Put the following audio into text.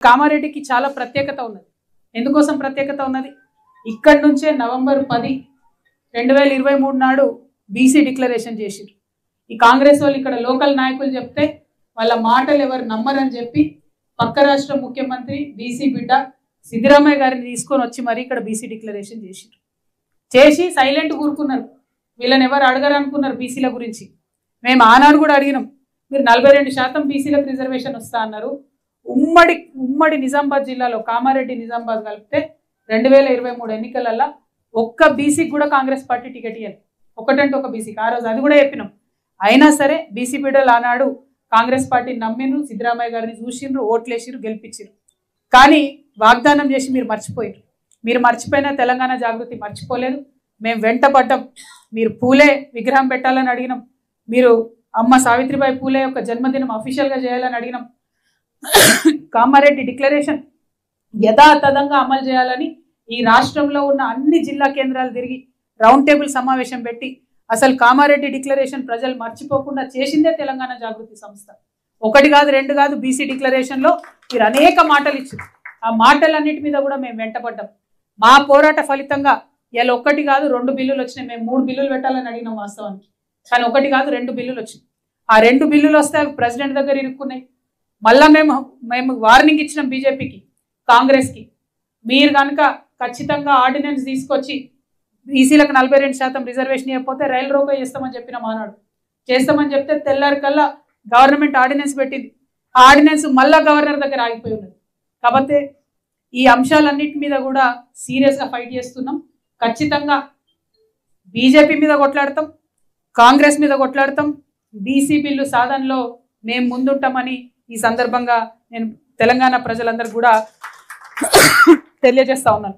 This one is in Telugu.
కామారెడ్డికి చాలా ప్రత్యేకత ఉన్నది. ఎందుకోసం ప్రత్యేకత ఉన్నది? ఇక్కడి నుంచే నవంబర్ 10, 2023 నాడు బీసీ డిక్లరేషన్ చేసిరు. ఈ కాంగ్రెస్ వాళ్ళు ఇక్కడ లోకల్ నాయకులు చెప్తే వాళ్ళ మాటలు ఎవరు నమ్మరని చెప్పి పక్క రాష్ట్ర ముఖ్యమంత్రి బీసీ బిడ్డ సిద్ధరామయ్య గారిని తీసుకొని వచ్చి మరి ఇక్కడ బీసీ డిక్లరేషన్ చేసిరు. చేసి సైలెంట్ కూరుకున్నారు. వీళ్ళని ఎవరు అడగరు అనుకున్నారు బీసీల గురించి. మేము ఆనాడు కూడా అడిగినాం, మీరు 42% బీసీలకు రిజర్వేషన్ వస్తా అన్నారు. ఉమ్మడి నిజామాబాద్ జిల్లాలో కామారెడ్డి నిజామాబాద్ కలిపితే 2023 ఎన్నికలలో ఒక్క బీసీకి కూడా కాంగ్రెస్ పార్టీ టికెట్ ఇవ్వాలి. ఒకటంటే ఒక బీసీకి ఆ రోజు అది కూడా చెప్పినాం. అయినా సరే బీసీ బిడ్డలు ఆనాడు కాంగ్రెస్ పార్టీని నమ్మిండ్రు, సిద్ధరామయ్య గారిని చూసిండ్రు, ఓట్లేసిరు, గెలిపించారు. కానీ వాగ్దానం చేసి మీరు మర్చిపోయారు. మీరు మర్చిపోయిన తెలంగాణ జాగృతి మర్చిపోలేదు. మేము వెంటపడ్డాం. మీరు పూలే విగ్రహం పెట్టాలని అడిగినాం. మీరు అమ్మ సావిత్రిబాయి పూలే యొక్క జన్మదినం అఫీషియల్గా చేయాలని అడిగినాం. కామారెడ్డి డిక్లరేషన్ యథాతథంగా అమలు చేయాలని ఈ రాష్ట్రంలో ఉన్న అన్ని జిల్లా కేంద్రాలు తిరిగి రౌండ్ టేబుల్ సమావేశం పెట్టి అసలు కామారెడ్డి డిక్లరేషన్ ప్రజలు మర్చిపోకుండా చేసిందే తెలంగాణ జాగృతి సంస్థ. ఒకటి కాదు, రెండు కాదు, బీసీ డిక్లరేషన్లో మీరు అనేక మాటలు ఇచ్చారు. ఆ మాటలన్నిటి మీద కూడా మేము వెంటపడ్డాం. మా పోరాట ఫలితంగా ఇలా ఒకటి కాదు 2 బిల్లులు వచ్చినాయి. మేము 3 బిల్లులు పెట్టాలని అడిగినాం వాస్తవానికి. కానీ ఒకటి కాదు 2 బిల్లులు వచ్చినాయి. ఆ 2 బిల్లులు వస్తే అవి ప్రెసిడెంట్ దగ్గర ఇరుక్కున్నాయి. మళ్ళా మేము వార్నింగ్ ఇచ్చినాం బీజేపీకి, కాంగ్రెస్కి. మీరు కనుక ఖచ్చితంగా ఆర్డినెన్స్ తీసుకొచ్చి బీసీలకు 42% రిజర్వేషన్ ఇవ్వకపోతే రైలు రోకో చేస్తామని చెప్పిన మానాడు. చేస్తామని చెప్తే తెల్లారి కల్లా గవర్నమెంట్ ఆర్డినెన్స్ పెట్టింది. ఆ ఆర్డినెన్స్ మళ్ళా గవర్నర్ దగ్గర ఆగిపోయి ఉన్నది. కాబట్టి ఈ అంశాలన్నిటి మీద కూడా సీరియస్గా ఫైట్ చేస్తున్నాం. ఖచ్చితంగా బీజేపీ మీద కొట్లాడతాం, కాంగ్రెస్ మీద కొట్లాడతాం. బీసీ బిల్లు సాధనలో మేము ముందుంటామని ఈ సందర్భంగా నేను తెలంగాణ ప్రజలందరికీ కూడా తెలియజేస్తా ఉన్నాను.